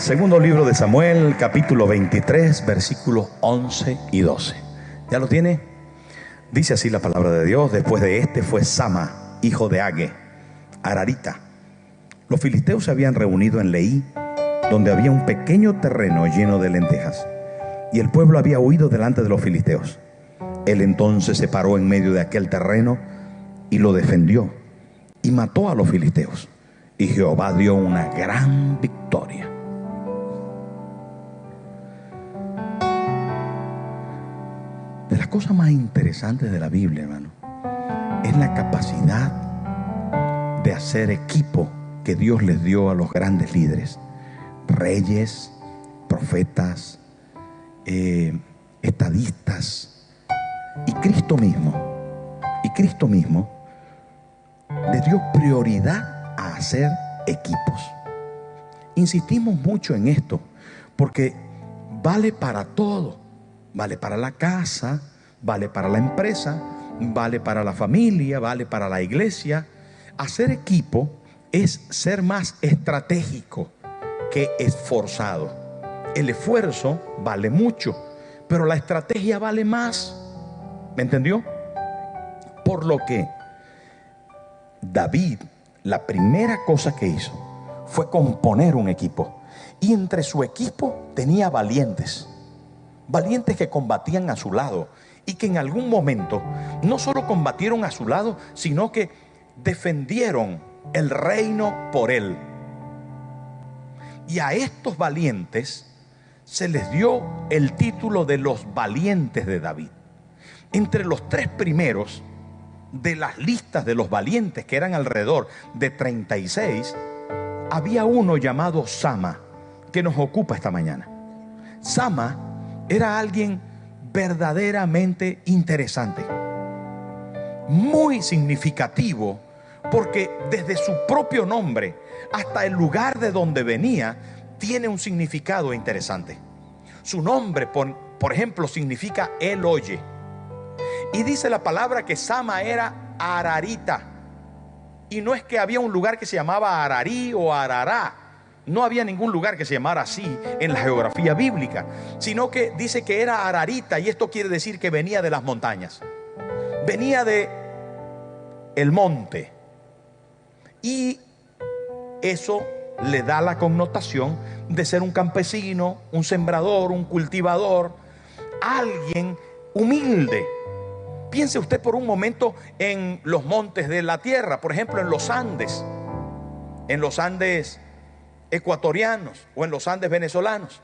Segundo libro de Samuel, capítulo 23, versículos 11 y 12. ¿Ya lo tiene? Dice así la palabra de Dios: después de este fue Sama, hijo de Age, Ararita. Los filisteos se habían reunido en Leí, donde había un pequeño terreno lleno de lentejas, y el pueblo había huido delante de los filisteos. Él entonces se paró en medio de aquel terreno y lo defendió, y mató a los filisteos, y Jehová dio una gran victoria. De las cosas más interesantes de la Biblia, hermano, es la capacidad de hacer equipo que Dios les dio a los grandes líderes, reyes, profetas, estadistas, y Cristo mismo. Y Cristo mismo les dio prioridad a hacer equipos. Insistimos mucho en esto porque vale para todo. Vale para la casa, vale para la empresa, vale para la familia, vale para la iglesia. Hacer equipo es ser más estratégico que esforzado. El esfuerzo vale mucho, pero la estrategia vale más. ¿Me entendió? Por lo que David, la primera cosa que hizo fue componer un equipo. Y entre su equipo tenía valientes. Valientes que combatían a su lado y que en algún momento no solo combatieron a su lado, sino que defendieron el reino por él. Y a estos valientes se les dio el título de los valientes de David. Entre los tres primeros de las listas de los valientes, que eran alrededor de 36, había uno llamado Sama, que nos ocupa esta mañana. Sama era alguien verdaderamente interesante, muy significativo, porque desde su propio nombre hasta el lugar de donde venía tiene un significado interesante. Su nombre, por ejemplo, significa él oye. Y dice la palabra que Sama era Ararita. Y no es que había un lugar que se llamaba Ararí o Arará. No había ningún lugar que se llamara así en la geografía bíblica, sino que dice que era Ararita, y esto quiere decir que venía de las montañas, venía de el monte, y eso le da la connotación de ser un campesino, un sembrador, un cultivador, alguien humilde. Piense usted por un momento en los montes de la tierra, por ejemplo en los Andes ecuatorianos o en los Andes venezolanos.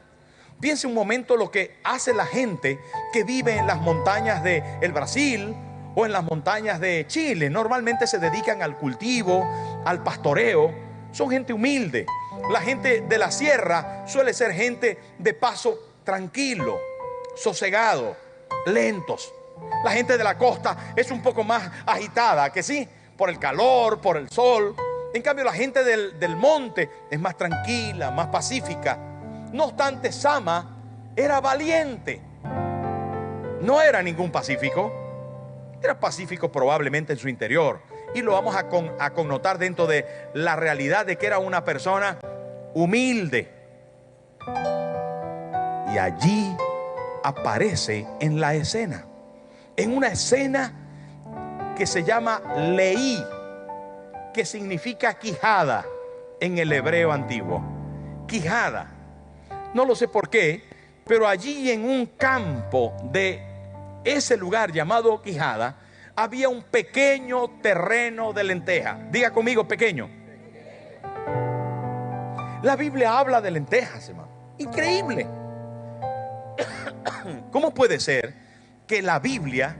Piense un momento lo que hace la gente que vive en las montañas de el Brasil o en las montañas de Chile. Normalmente se dedican al cultivo, al pastoreo. Son gente humilde. La gente de la sierra suele ser gente de paso tranquilo, sosegado, lentos. La gente de la costa es un poco más agitada, que sí, por el calor, por el sol. En cambio, la gente del monte es más tranquila, más pacífica. No obstante, Sama era valiente. No era ningún pacífico. Era pacífico probablemente en su interior. Y lo vamos a connotar dentro de la realidad de que era una persona humilde. Y allí aparece en la escena. En una escena que se llama Leí, que significa quijada en el hebreo antiguo. Quijada. No lo sé por qué, pero allí en un campo de ese lugar llamado Quijada había un pequeño terreno de lenteja. Diga conmigo, pequeño. La Biblia habla de lentejas, hermano. Increíble. ¿Cómo puede ser que la Biblia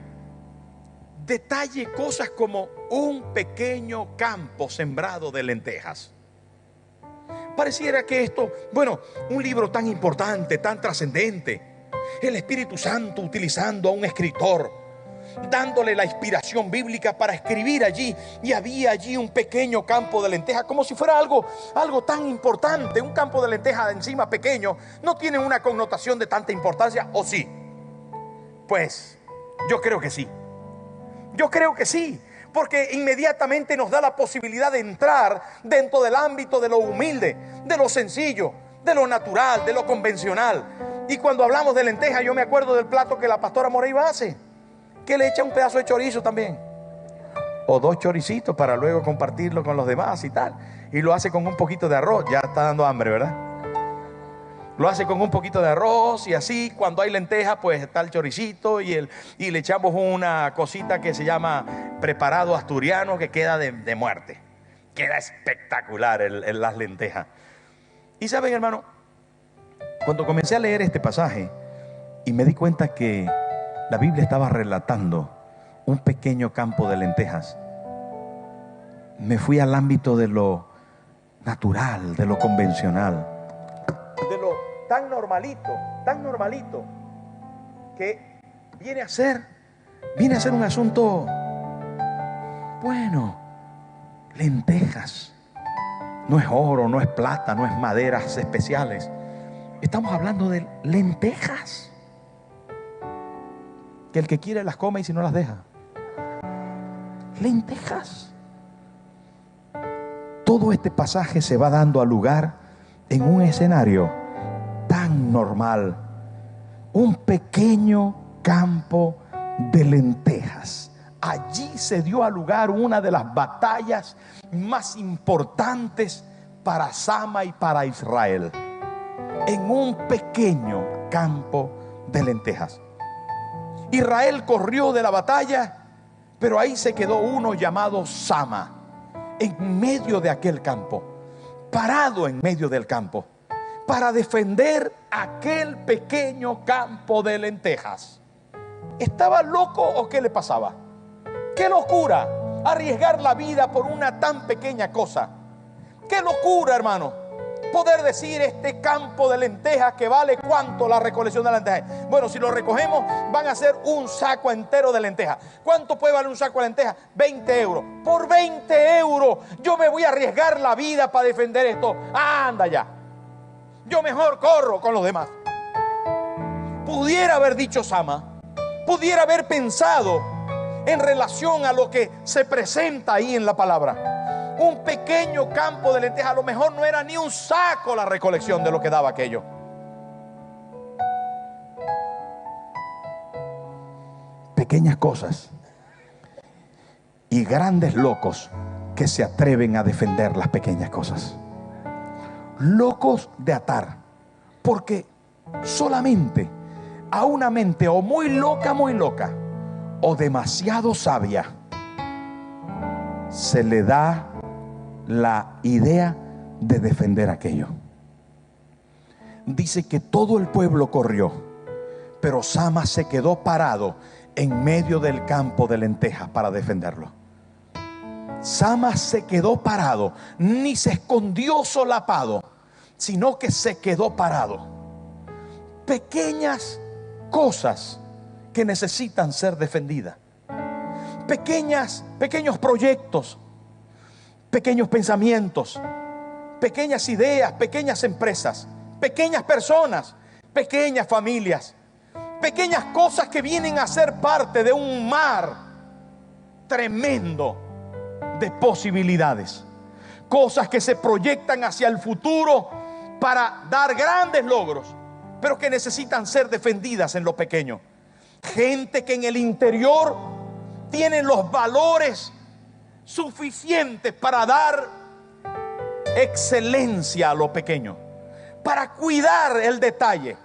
detalle cosas como un pequeño campo sembrado de lentejas? Pareciera que esto, un libro tan importante, tan trascendente, el Espíritu Santo utilizando a un escritor, dándole la inspiración bíblica para escribir allí, y había allí un pequeño campo de lentejas, como si fuera algo tan importante. Un campo de lentejas encima pequeño no tiene una connotación de tanta importancia, ¿o sí? Pues yo creo que sí. Yo creo que sí, porque inmediatamente nos da la posibilidad de entrar dentro del ámbito de lo humilde, de lo sencillo, de lo natural, de lo convencional. Y cuando hablamos de lentejas, yo me acuerdo del plato que la pastora Moreiva hace, que le echa un pedazo de chorizo también, o 2 choricitos para luego compartirlo con los demás y tal. Y lo hace con un poquito de arroz. Ya está dando hambre, ¿verdad? Lo hace con un poquito de arroz y así. Cuando hay lentejas, pues está el choricito y le echamos una cosita que se llama preparado asturiano, que queda de muerte. Queda espectacular las lentejas. Y saben, hermano, cuando comencé a leer este pasaje y me di cuenta que la Biblia estaba relatando un pequeño campo de lentejas, me fui al ámbito de lo natural, de lo convencional, de lo tan normalito, que viene a ser un asunto, bueno, lentejas. No es oro, no es plata, no es maderas especiales. Estamos hablando de lentejas, que el que quiere las come y si no las deja. Lentejas. Todo este pasaje se va dando a lugar en un escenario tan normal, un pequeño campo de lentejas. Allí se dio a lugar una de las batallas más importantes para Sama y para Israel, en un pequeño campo de lentejas. Israel corrió de la batalla, pero ahí se quedó uno llamado Sama, en medio de aquel campo, parado en medio del campo, para defender aquel pequeño campo de lentejas. ¿Estaba loco o qué le pasaba? ¡Qué locura! Arriesgar la vida por una tan pequeña cosa. ¡Qué locura, hermano! Poder decir, este campo de lentejas, que vale ¿cuánto la recolección de lentejas? Bueno, si lo recogemos van a ser un saco entero de lentejas. ¿Cuánto puede valer un saco de lentejas? 20 euros. Por 20 euros yo me voy a arriesgar la vida para defender esto. Anda ya, yo mejor corro con los demás. Pudiera haber dicho Sama, pudiera haber pensado en relación a lo que se presenta ahí en la palabra. Un pequeño campo de lentejas, a lo mejor no era ni un saco la recolección de lo que daba aquello. Pequeñas cosas y grandes locos que se atreven a defender las pequeñas cosas. Locos de atar, porque solamente a una mente o muy loca o demasiado sabia se le da la idea de defender aquello. Dice que todo el pueblo corrió, pero Sama se quedó parado en medio del campo de lentejas para defenderlo. Sama se quedó parado, ni se escondió solapado, sino que se quedó parado. Pequeñas cosas que necesitan ser defendidas. Pequeños proyectos, pequeños pensamientos, pequeñas ideas, pequeñas empresas, pequeñas personas, pequeñas familias, pequeñas cosas que vienen a ser parte de un mar tremendo de posibilidades. Cosas que se proyectan hacia el futuro para dar grandes logros, pero que necesitan ser defendidas en lo pequeño. Gente que en el interior tienen los valores suficientes para dar excelencia a lo pequeño, para cuidar el detalle,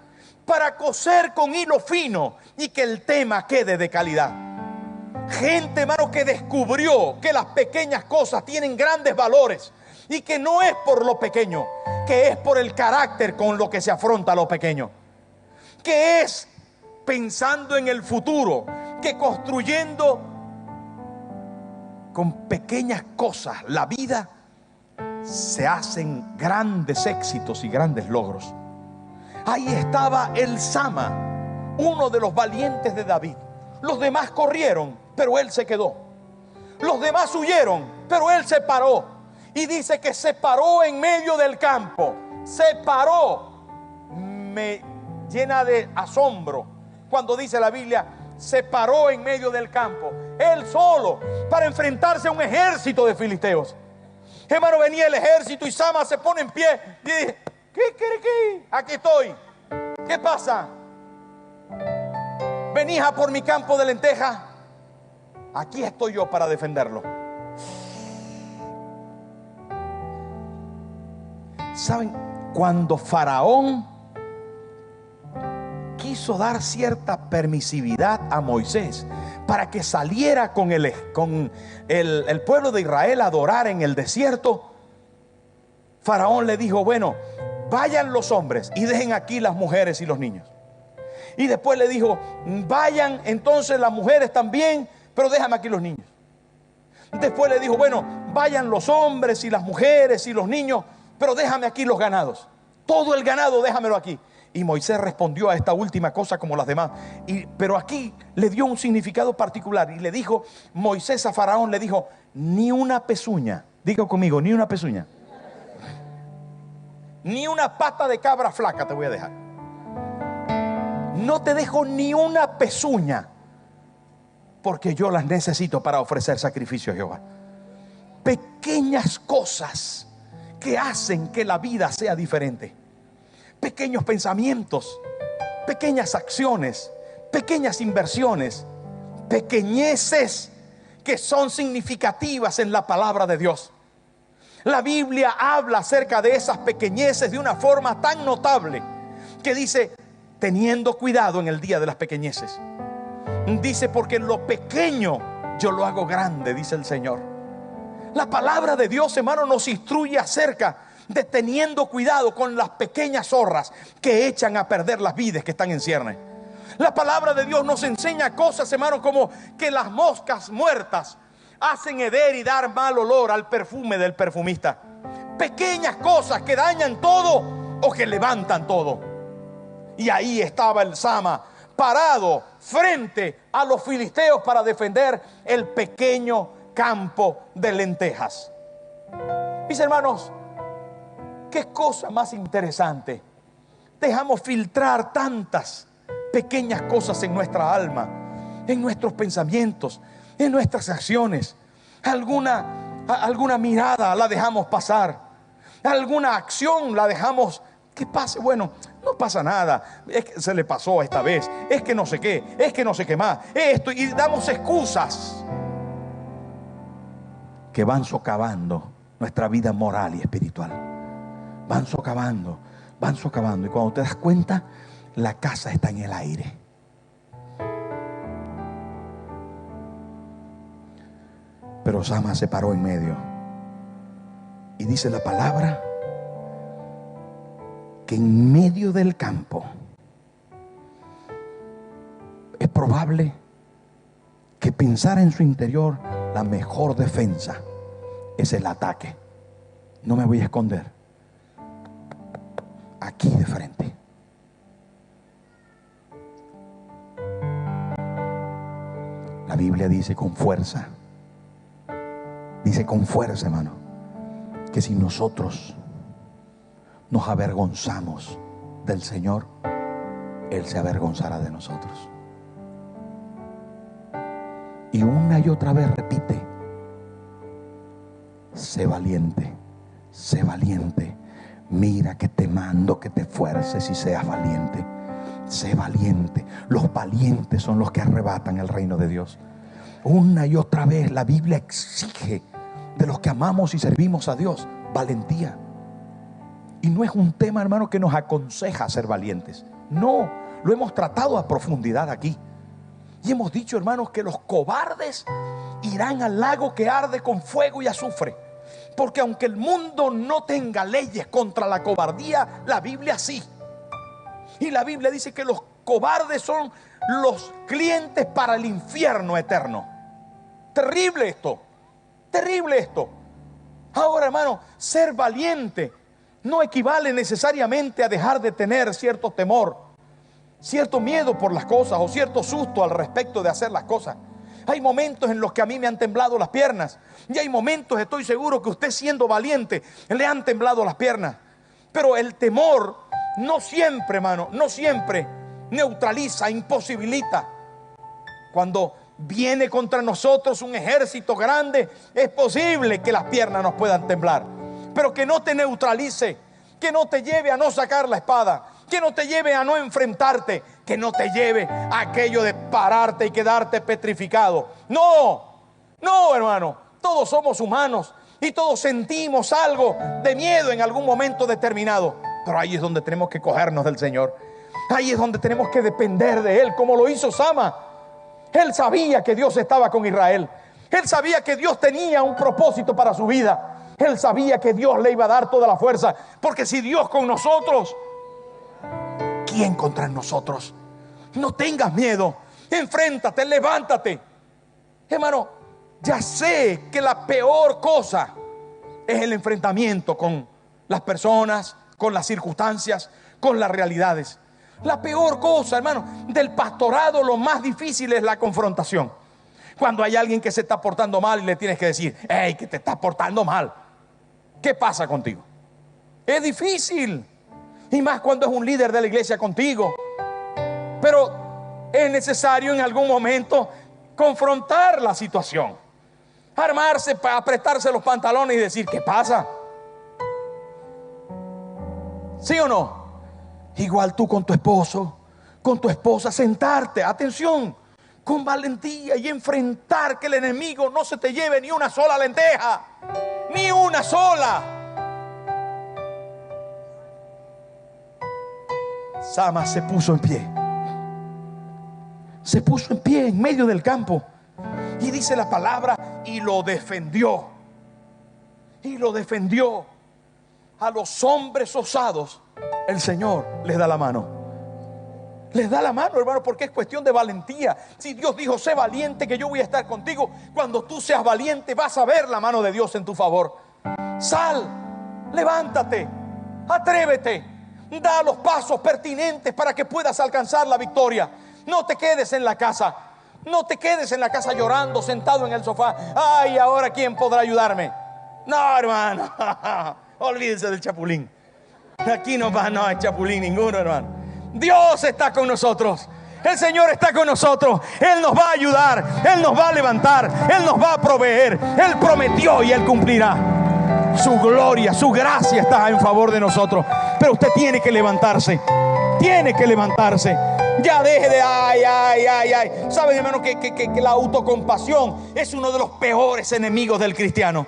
para coser con hilo fino y que el tema quede de calidad. Gente, hermano, que descubrió que las pequeñas cosas tienen grandes valores y que no es por lo pequeño, que es por el carácter con lo que se afronta lo pequeño, que es pensando en el futuro, que construyendo con pequeñas cosas la vida se hacen grandes éxitos y grandes logros. Ahí estaba el Sama, uno de los valientes de David. Los demás corrieron, pero él se quedó. Los demás huyeron, pero él se paró. Y dice que se paró en medio del campo. Se paró. Me llena de asombro cuando dice la Biblia, se paró en medio del campo, él solo, para enfrentarse a un ejército de filisteos. Hermano, venía el ejército y Sama se pone en pie y dice, ¿Qué? Aquí estoy. ¿Qué pasa? ¿Venís a por mi campo de lentejas? Aquí estoy yo para defenderlo. ¿Saben? Cuando Faraón quiso dar cierta permisividad a Moisés para que saliera con el pueblo de Israel a adorar en el desierto, Faraón le dijo: bueno, vayan los hombres y dejen aquí las mujeres y los niños. Y después le dijo: vayan entonces las mujeres también, pero déjame aquí los niños. Después le dijo: bueno, vayan los hombres y las mujeres y los niños, pero déjame aquí los ganados. Todo el ganado déjamelo aquí. Y Moisés respondió a esta última cosa como las demás. Pero aquí le dio un significado particular. Y le dijo Moisés a Faraón, le dijo: ni una pezuña. Diga conmigo, ni una pezuña. Ni una pata de cabra flaca te voy a dejar. No te dejo ni una pezuña, porque yo las necesito para ofrecer sacrificio a Jehová. Pequeñas cosas que hacen que la vida sea diferente. Pequeños pensamientos, pequeñas acciones, pequeñas inversiones, pequeñeces que son significativas en la palabra de Dios. La Biblia habla acerca de esas pequeñeces de una forma tan notable que dice: teniendo cuidado en el día de las pequeñeces. Dice: porque lo pequeño yo lo hago grande, dice el Señor. La palabra de Dios, hermano, nos instruye acerca de teniendo cuidado con las pequeñas zorras que echan a perder las vides que están en ciernes. La palabra de Dios nos enseña cosas, hermano, como que las moscas muertas hacen heder y dar mal olor al perfume del perfumista. Pequeñas cosas que dañan todo o que levantan todo. Y ahí estaba el Sama parado frente a los filisteos para defender el pequeño campo de lentejas. Mis hermanos, qué cosa más interesante. Dejamos filtrar tantas pequeñas cosas en nuestra alma, en nuestros pensamientos, en nuestras acciones. Alguna mirada la dejamos pasar, alguna acción la dejamos que pase. Bueno, no pasa nada, es que se le pasó esta vez, es que no sé qué, es que no sé qué más, esto, y damos excusas que van socavando nuestra vida moral y espiritual. Van socavando. Y cuando te das cuenta, la casa está en el aire. Pero Sama se paró en medio. Y dice la palabra que en medio del campo es probable que pensara en su interior: la mejor defensa es el ataque. No me voy a esconder. Aquí de frente. La Biblia dice con fuerza. Dice con fuerza, hermano, que si nosotros nos avergonzamos del Señor, Él se avergonzará de nosotros. Y una y otra vez repite: sé valiente, sé valiente. Mira que te mando que te esfuerces y seas valiente. Sé valiente. Los valientes son los que arrebatan el reino de Dios. Una y otra vez la Biblia exige de los que amamos y servimos a Dios valentía. Y no es un tema, hermano, que nos aconseja ser valientes. No, lo hemos tratado a profundidad aquí. Y hemos dicho, hermanos, que los cobardes irán al lago que arde con fuego y azufre. Porque aunque el mundo no tenga leyes contra la cobardía, la Biblia sí. Y la Biblia dice que los cobardes son los clientes para el infierno eterno. Terrible esto. Terrible esto. Ahora, hermano, ser valiente no equivale necesariamente a dejar de tener cierto temor, cierto miedo por las cosas o cierto susto al respecto de hacer las cosas. Hay momentos en los que a mí me han temblado las piernas. Y hay momentos, estoy seguro, que usted, siendo valiente, le han temblado las piernas. Pero el temor no siempre, hermano, no siempre neutraliza, imposibilita. Cuando viene contra nosotros un ejército grande, es posible que las piernas nos puedan temblar, pero que no te neutralice, que no te lleve a no sacar la espada, que no te lleve a no enfrentarte, que no te lleve a aquello de pararte y quedarte petrificado. No, no, hermano, todos somos humanos y todos sentimos algo de miedo en algún momento determinado, pero ahí es donde tenemos que cogernos del Señor. Ahí es donde tenemos que depender de Él, como lo hizo Sama. Él sabía que Dios estaba con Israel. Él sabía que Dios tenía un propósito para su vida. Él sabía que Dios le iba a dar toda la fuerza, porque si Dios con nosotros, ¿quién contra nosotros? No tengas miedo, enfréntate, levántate. Hermano, ya sé que la peor cosa es el enfrentamiento con las personas, con las circunstancias, con las realidades. La peor cosa, hermano, del pastorado, lo más difícil es la confrontación. Cuando hay alguien que se está portando mal y le tienes que decir: hey, que te estás portando mal, ¿qué pasa contigo? Es difícil, y más cuando es un líder de la iglesia contigo. Pero es necesario en algún momento confrontar la situación, armarse, apretarse los pantalones y decir: ¿qué pasa? ¿Sí o no? Igual tú con tu esposo, con tu esposa, sentarte, atención, con valentía y enfrentar que el enemigo no se te lleve ni una sola lenteja, ni una sola. Sama se puso en pie. Se puso en pie en medio del campo. Y dice la palabra: y lo defendió. Y lo defendió. A los hombres osados el Señor les da la mano. Les da la mano, hermano, porque es cuestión de valentía. Si Dios dijo: sé valiente, que yo voy a estar contigo, cuando tú seas valiente vas a ver la mano de Dios en tu favor. Sal, levántate, atrévete, da los pasos pertinentes para que puedas alcanzar la victoria. No te quedes en la casa. No te quedes en la casa llorando, sentado en el sofá. Ay, ahora ¿quién podrá ayudarme? No, hermano. Olvídense del chapulín. Aquí no hay chapulín ninguno, hermano. Dios está con nosotros. El Señor está con nosotros. Él nos va a ayudar, Él nos va a levantar, Él nos va a proveer. Él prometió y Él cumplirá. Su gloria, su gracia está en favor de nosotros. Pero usted tiene que levantarse. Tiene que levantarse. Ya deje de ay. ¿Saben, hermano, que la autocompasión es uno de los peores enemigos del cristiano?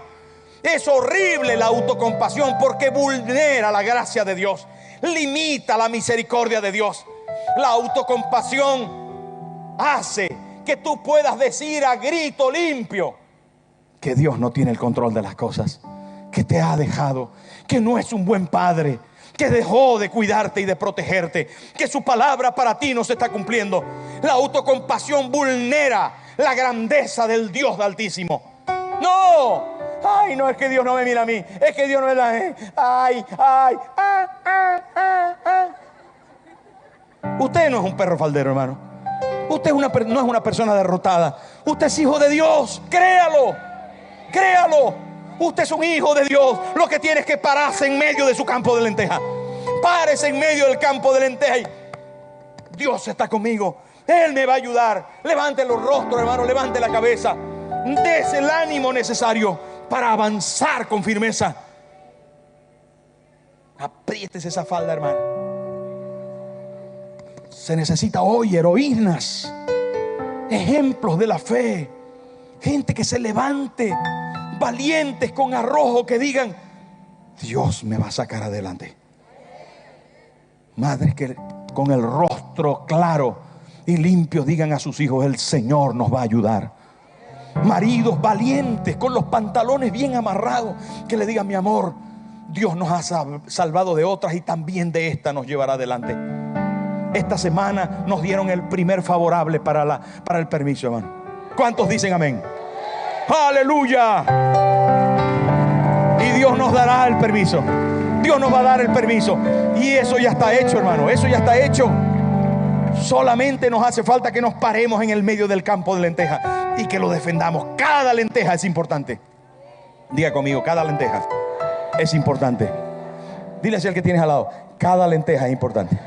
Es horrible la autocompasión, porque vulnera la gracia de Dios, limita la misericordia de Dios. La autocompasión hace que tú puedas decir a grito limpio que Dios no tiene el control de las cosas, que te ha dejado, que no es un buen padre, que dejó de cuidarte y de protegerte, que su palabra para ti no se está cumpliendo. La autocompasión vulnera la grandeza del Dios Altísimo. No, ay, no es que Dios no me mira a mí, es que Dios no me da. Usted no es un perro faldero, hermano. Usted no es una persona derrotada. Usted es hijo de Dios. Créalo, créalo. Usted es un hijo de Dios. Lo que tiene es que pararse en medio de su campo de lenteja. Párese en medio del campo de lenteja y: Dios está conmigo, Él me va a ayudar. Levante los rostros, hermano, levante la cabeza. Dese el ánimo necesario para avanzar con firmeza. Apriétese esa falda, hermano. Se necesita hoy heroínas, ejemplos de la fe, gente que se levante, valientes con arrojo, que digan: Dios me va a sacar adelante. Madres que con el rostro claro y limpio digan a sus hijos: el Señor nos va a ayudar. Maridos valientes con los pantalones bien amarrados, que le digan: mi amor, Dios nos ha salvado de otras y también de esta nos llevará adelante. Esta semana nos dieron el primer favorable para el permiso, hermano. ¿Cuántos dicen amén? ¡Aleluya! Y Dios nos dará el permiso. Dios nos va a dar el permiso. Y eso ya está hecho, hermano. Eso ya está hecho. Solamente nos hace falta que nos paremos en el medio del campo de lenteja y que lo defendamos. Cada lenteja es importante. Diga conmigo: cada lenteja es importante. Dile así al que tienes al lado: cada lenteja es importante.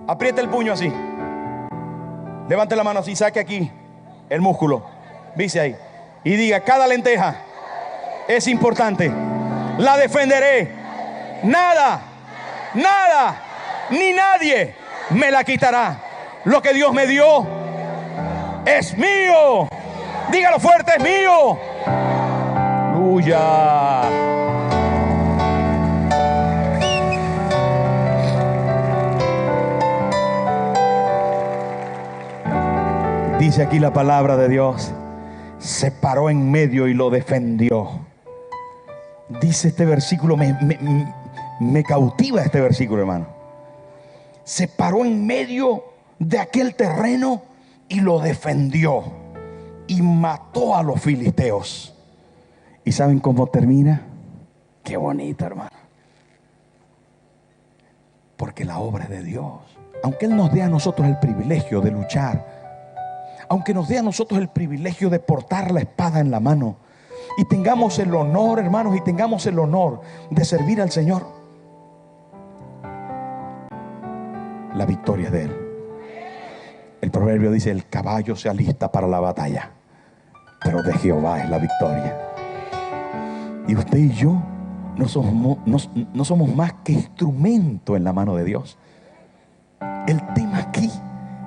Apriete el puño así. Levante la mano así, saque aquí. el músculo. Dice ahí. Y diga, cada lenteja es importante. La defenderé. Nada, nada, ni nadie me la quitará. Lo que Dios me dio es mío. Dígalo fuerte, es mío. Aleluya. Dice aquí la palabra de Dios. Se paró en medio y lo defendió. Dice este versículo, me cautiva este versículo, hermano. Se paró en medio de aquel terreno y lo defendió. Y mató a los filisteos. ¿Y saben cómo termina? Qué bonito, hermano. Porque la obra es de Dios. Aunque Él nos dé a nosotros el privilegio de luchar, aunque nos dé a nosotros el privilegio de portar la espada en la mano, y tengamos el honor, hermanos, y tengamos el honor de servir al Señor, la victoria es de Él. El proverbio dice: el caballo se alista para la batalla, pero de Jehová es la victoria. Y usted y yo no somos más que instrumento en la mano de Dios. El tema aquí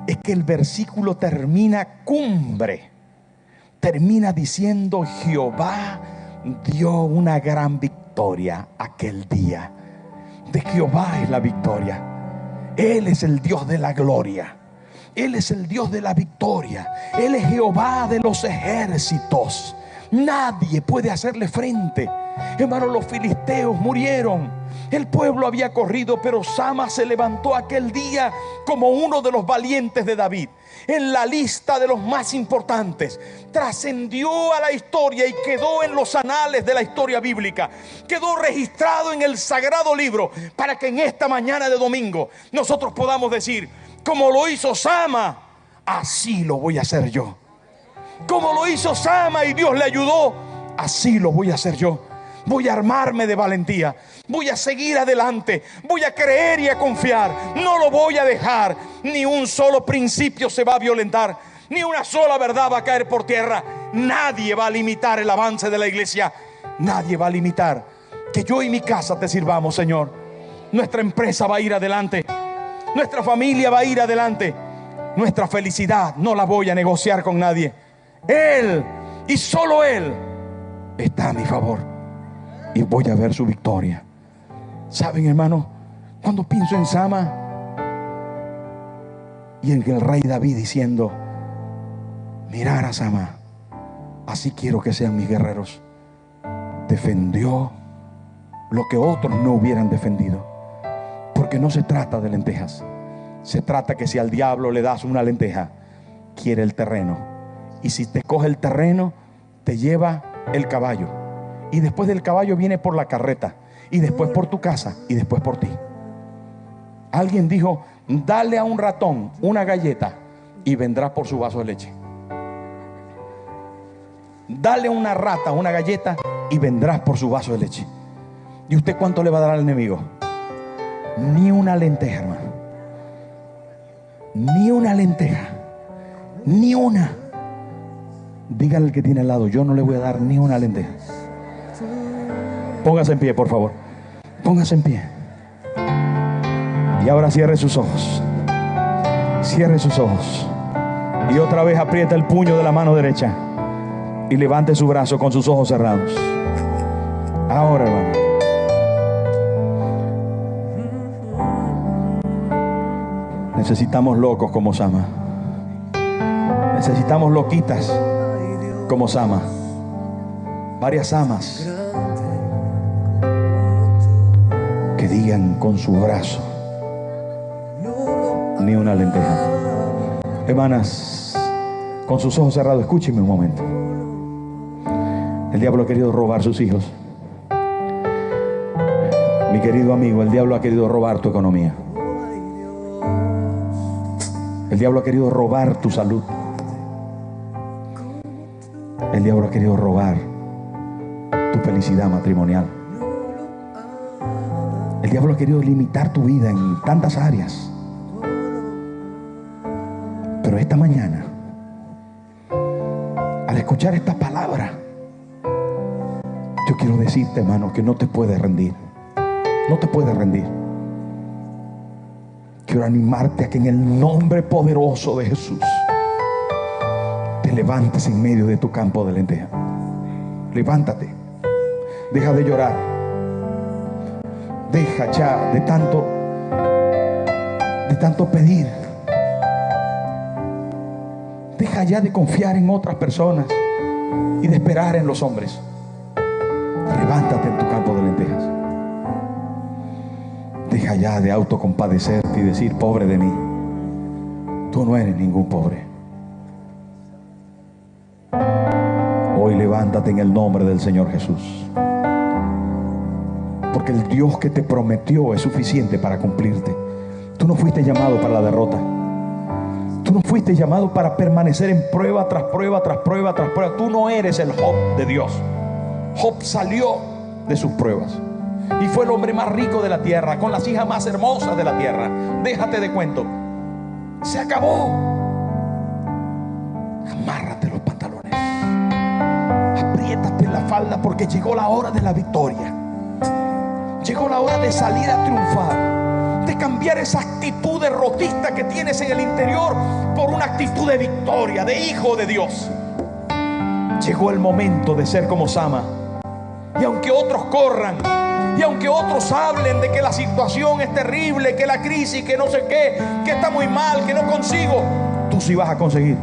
es que el versículo termina cumbre. Termina diciendo: Jehová dio una gran victoria aquel día. De Jehová es la victoria. Él es el Dios de la gloria. Él es el Dios de la victoria. Él es Jehová de los ejércitos. Nadie puede hacerle frente. Hermano, los filisteos murieron. El pueblo había corrido, pero Sama se levantó aquel día como uno de los valientes de David. En la lista de los más importantes. Trascendió a la historia y quedó en los anales de la historia bíblica. Quedó registrado en el sagrado libro, para que en esta mañana de domingo nosotros podamos decir: como lo hizo Sama, así lo voy a hacer yo. Como lo hizo Sama y Dios le ayudó, así lo voy a hacer yo. Voy a armarme de valentía. Voy a seguir adelante. Voy a creer y a confiar. No lo voy a dejar. Ni un solo principio se va a violentar. Ni una sola verdad va a caer por tierra. Nadie va a limitar el avance de la iglesia. Nadie va a limitar que yo y mi casa te sirvamos, Señor. Nuestra empresa va a ir adelante. Nuestra familia va a ir adelante. Nuestra felicidad no la voy a negociar con nadie. Él y solo Él está a mi favor. Y voy a ver su victoria. ¿Saben, hermano? Cuando pienso en Sama y en el rey David diciendo: mirar a Sama, así quiero que sean mis guerreros. Defendió lo que otros no hubieran defendido. Porque no se trata de lentejas. Se trata que si al diablo le das una lenteja, quiere el terreno. Y si te coge el terreno, te lleva el caballo. Y después del caballo viene por la carreta. Y después por tu casa. Y después por ti. Alguien dijo: dale a un ratón una galleta y vendrá por su vaso de leche. Dale a una rata una galleta y vendrás por su vaso de leche. ¿Y usted cuánto le va a dar al enemigo? Ni una lenteja, hermano. Ni una lenteja. Ni una. Dígale al que tiene al lado: yo no le voy a dar ni una lenteja. Póngase en pie, por favor. Póngase en pie. Y ahora cierre sus ojos. Cierre sus ojos. Y otra vez aprieta el puño de la mano derecha. Y levante su brazo con sus ojos cerrados. Ahora, hermano. Necesitamos locos como Sama. Necesitamos loquitas como Sama. Varias Samas que digan con su brazo: ni una lenteja. Hermanas, con sus ojos cerrados, escúcheme un momento. El diablo ha querido robar sus hijos. Mi querido amigo, el diablo ha querido robar tu economía. El diablo ha querido robar tu salud. El diablo ha querido robar tu felicidad matrimonial. El diablo ha querido limitar tu vida en tantas áreas. Pero esta mañana escuchar esta palabra, yo quiero decirte, hermano, que no te puedes rendir. No te puedes rendir. Quiero animarte a que en el nombre poderoso de Jesús te levantes en medio de tu campo de lentejas. Levántate. Deja de llorar. Deja ya de tanto pedir. Deja ya de confiar en otras personas y de esperar en los hombres. Levántate en tu campo de lentejas. Deja ya de autocompadecerte y decir: pobre de mí. Tú no eres ningún pobre. Hoy levántate en el nombre del Señor Jesús, porque el Dios que te prometió es suficiente para cumplirte. Tú no fuiste llamado para la derrota. Tú no fuiste llamado para permanecer en prueba tras prueba, tras prueba, tras prueba. Tú no eres el Job de Dios. Job salió de sus pruebas y fue el hombre más rico de la tierra, con las hijas más hermosas de la tierra. Déjate de cuento. Se acabó. Amárrate los pantalones, apriétate la falda, porque llegó la hora de la victoria. Llegó la hora de salir a triunfar, de cambiar esa actitud derrotista que tienes en el interior por una actitud de victoria, de hijo de Dios. Llegó el momento de ser como Sama. Y aunque otros corran, y aunque otros hablen de que la situación es terrible, que la crisis, que no sé qué, que está muy mal, que no consigo, tú sí vas a conseguir.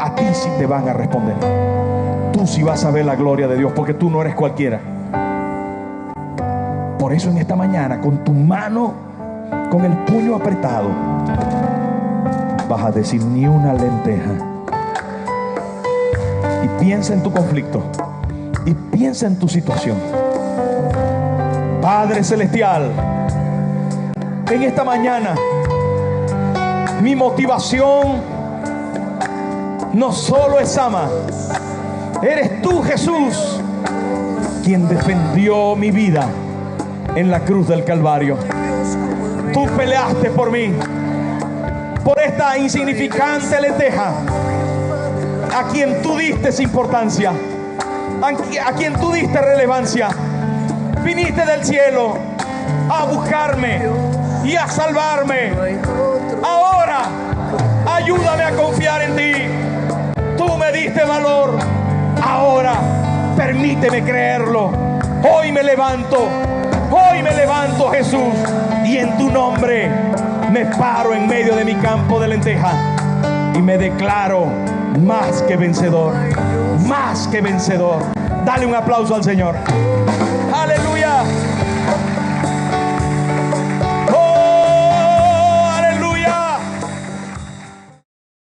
A ti sí te van a responder. Tú sí vas a ver la gloria de Dios, porque tú no eres cualquiera. Por eso en esta mañana, con tu mano, con el puño apretado, vas a decir: ni una lenteja. Y piensa en tu conflicto, y piensa en tu situación. Padre Celestial, en esta mañana mi motivación no solo es Sama. Eres tú, Jesús, quien defendió mi vida en la cruz del Calvario. Tú peleaste por mí, por esta insignificante lenteja, a quien tú diste importancia, a quien tú diste relevancia. Viniste del cielo a buscarme y a salvarme. Ahora ayúdame a confiar en ti. Tú me diste valor. Ahora permíteme creerlo. Hoy me levanto, Jesús, y en tu nombre me paro en medio de mi campo de lenteja y me declaro más que vencedor, más que vencedor. Dale un aplauso al Señor. Aleluya.